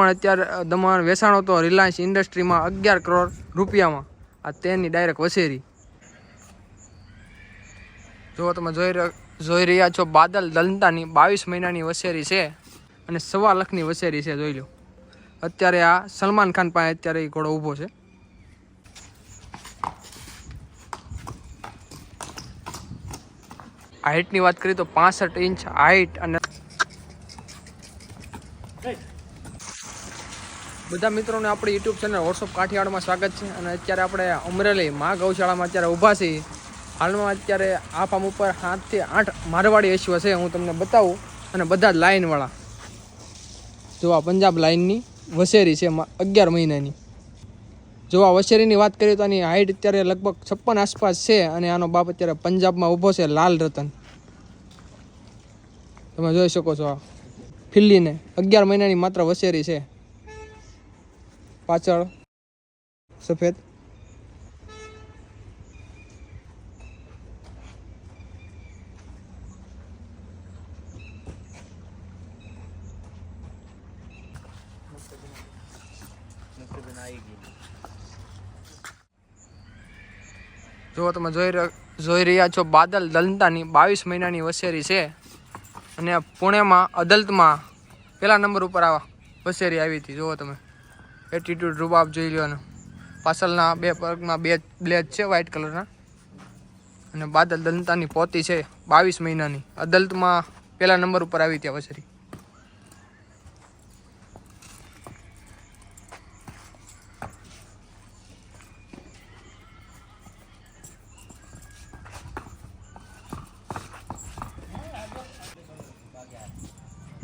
પણ અત્યારે દમણ વેચાણો તો રિલાયન્સ ઇન્ડસ્ટ્રીમાં 11 કરોડ રૂપિયામાં. આ તેની ડાયરેક્ટ વસેરી. જો તમે જોઈ રહ્યા છો બાદલ દલતાની 22 મહિનાની વસેરી છે અને 1.25 લાખની વસેરી છે. જોઈ લો. અત્યારે આ સલમાન ખાન પાસે અત્યારે એ ઘોડો ઊભો છે. હાઇટની વાત કરીએ તો 65 ઇંચ હાઇટ અને બધા મિત્રોને આપણી યુટ્યુબ ચેનલ વોટ્સઅપ કાઠિયાવાડમાં સ્વાગત છે. અને અત્યારે આપણે અમરેલી મા ગૌશાળામાં અત્યારે ઊભા છીએ. હાલમાં અત્યારે આ ફાર્મ ઉપર 7 થી 8 મારવાડી એશિયો છે. હું તમને બતાવું અને બધા જ લાઇનવાળા. જો આ પંજાબ લાઇનની વસેરી છે 11 મહિનાની. જો આ વસેરીની વાત કરીએ તો આની હાઇટ અત્યારે લગભગ 56 આસપાસ છે. અને આનો બાપ અત્યારે પંજાબમાં ઊભો છે, લાલ રતન. તમે જોઈ શકો છો આ ફિલ્લીને 11 મહિનાની માત્ર વસેરી છે. પાછળ સફેદ. જો તમે જોઈ રહ્યા છો બાદલ દલતાની 22 મહિનાની વસેરી છે. અને પુણેમાં અદાલતમાં પહેલા નંબર ઉપર આ વસેરી આવી હતી. જુઓ તમે એટીટ્યુડ રૂબાબ જોઈ લો. પાછળના 2 પગમાં 2 બ્લેડ છે વ્હાઇટ કલરના. અને બાદલ દલતાની પોતી છે 22 મહિનાની. અદાલતમાં પહેલા નંબર ઉપર આવી ત્યાં વસેરી.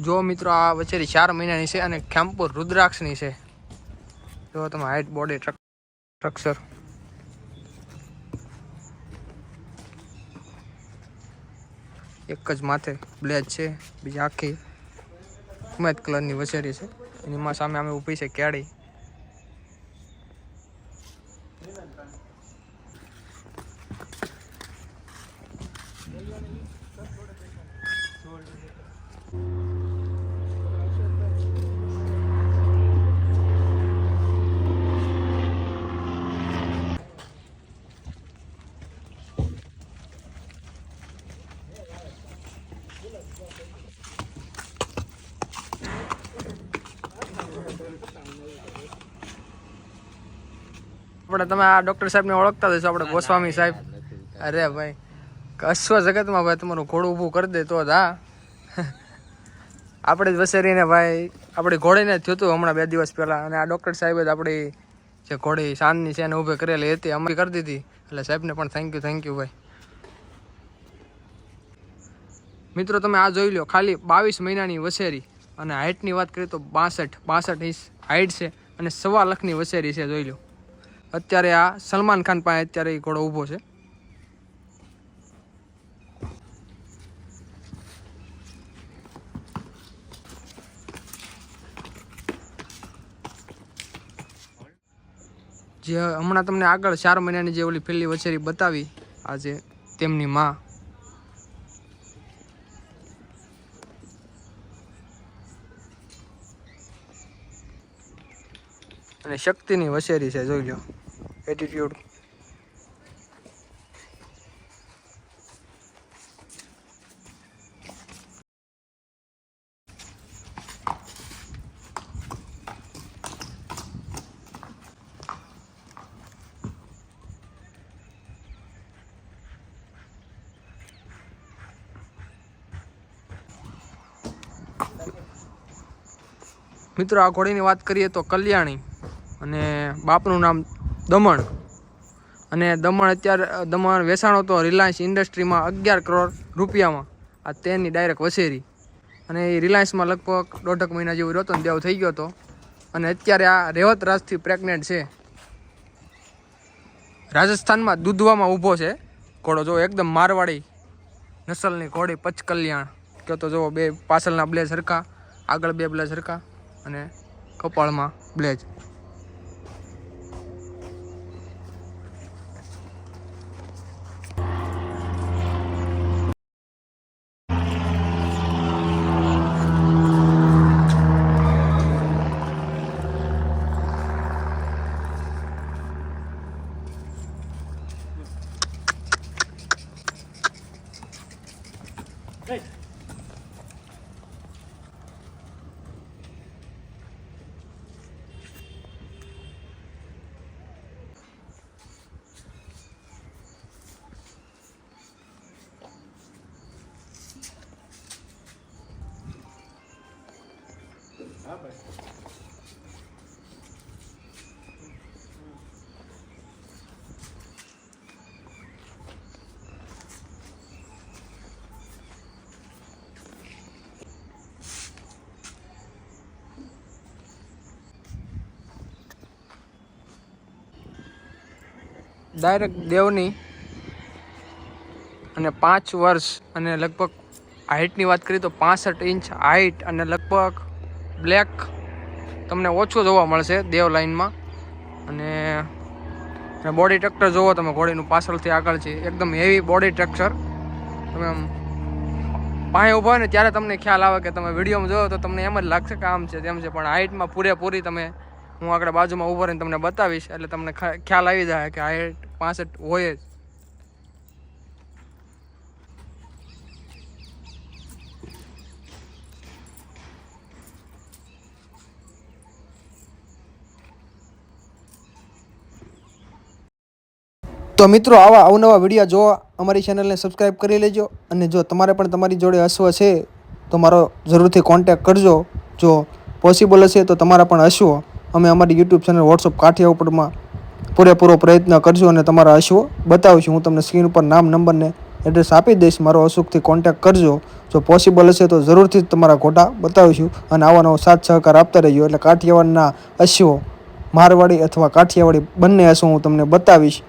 જો મિત્રો આ વછેરી 4 મહિનાની છે અને ખેમપુર રુદ્રાક્ષની છે. જો તમે હાઇટ બોડી સ્ટ્રક્ચર. એક જ માથે બ્લેડ છે, બીજી આખી સફેદ કલરની વછેરી છે. એની માં સામે અમે ઊભી છે કેડી. આપણે તમે આ ડૉક્ટર સાહેબને ઓળખતા હશો, આપણે ગોસ્વામી સાહેબ. અરે ભાઈ અશ્વ જગતમાં ભાઈ તમારું ઘોડું ઊભું કરી દે તો જ. હા આપણે જ વસેરીને ભાઈ આપણી ઘોડીને જ થયું હતું હમણાં 2 દિવસ પહેલાં. અને આ ડૉક્ટર સાહેબે જ આપણી જે ઘોડી સાંજની છે એને ઊભી કરેલી હતી, અમે કરી દીધી. એટલે સાહેબને પણ થેન્ક યુ ભાઈ. મિત્રો તમે આ જોઈ લો ખાલી 22 મહિનાની વસેરી. અને હાઇટની વાત કરીએ તો 62 ઇંચ હાઇટ છે અને 1.25 લાખની વસેરી છે. જોઈ લો. અત્યારે આ સલમાન ખાન પાસે અત્યારે એ ઘોડો ઊભો છે. જે હમણાં તમને આગળ 4 મહિનાની જે ઓલી પેલી વછેરી બતાવી આજે તેમની માં. અને શક્તિની વસેરી છે. જોઈ લો એટીટ્યુડ. મિત્રો આ ઘોડીની વાત કરીએ તો કલ્યાણી. અને બાપનું નામ દમણ. અને દમણ વેચાણો તો રિલાયન્સ ઇન્ડસ્ટ્રીમાં 11 કરોડ રૂપિયામાં. આ તેની ડાયરેક્ટ વસેરી. અને એ રિલાયન્સમાં લગભગ 1.5 મહિના જેવું રહ્યો હતો ને દેવ થઈ ગયો હતો. અને અત્યારે આ રેવત રાજથી પ્રેગ્નેન્ટ છે. રાજસ્થાનમાં દુધવામાં ઊભો છે ઘોડો. જો એકદમ મારવાડી નસલની ઘોડી પચ કલ્યાણ કહો તો. જો 2 પાછળના બ્લેઝ સરખા, આગળ 2 બ્લેઝ સરખા અને કપાળમાં બ્લેઝ. ડાયરેક્ટ દેવની અને 5 વર્ષ અને લગભગ હાઇટની વાત કરીએ તો 65 ઇંચ હાઇટ અને લગભગ બ્લેક તમને ઓછું જોવા મળશે દેવ લાઇનમાં. અને બોડી સ્ટ્રક્ચર જોવો તમે, ઘોડીનું પાછળથી આગળ છે એકદમ હેવી બોડી સ્ટ્રક્ચર. તમે આમ પાસે ઊભા હોય ને ત્યારે તમને ખ્યાલ આવે કે તમે વિડીયોમાં જોવો તો તમને એમ જ લાગશે કે આમ છે તેમ છે, પણ હાઇટમાં પૂરેપૂરી તમે હું આગળ બાજુમાં ઊભો રહીને તમને બતાવીશ એટલે તમને ખ્યાલ આવી જાય કે હાઇટ 65 હોય જ. તો મિત્રો આવા અવનવા વિડીયો જોવા અમારી ચેનલને સબસ્ક્રાઈબ કરી લેજો. અને જો તમારે પણ તમારી જોડે અશ્વ છે તો મારો જરૂરથી કોન્ટેક કરજો. જો પોસિબલ હશે તો તમારા પણ અશ્વ અમે અમારી યુટ્યુબ ચેનલ વોટ્સઅપ કાઠિયા ઉપરમાં પૂરેપૂરો પ્રયત્ન કરજો અને તમારા અશ્વ બતાવીશું. હું તમને સ્ક્રીન ઉપર નામ, નંબરને એડ્રેસ આપી દઈશ. મારો અચૂકથી કોન્ટેક કરજો. જો પોસિબલ હશે તો જરૂરથી જ તમારા ઘોડા બતાવીશું. અને આવા નવો સાથ સહકાર આપતા રહેજો એટલે કાઠિયાવાડના અશ્વો, મારવાડી અથવા કાઠિયાવાડી બંને અશ્વો હું તમને બતાવીશ.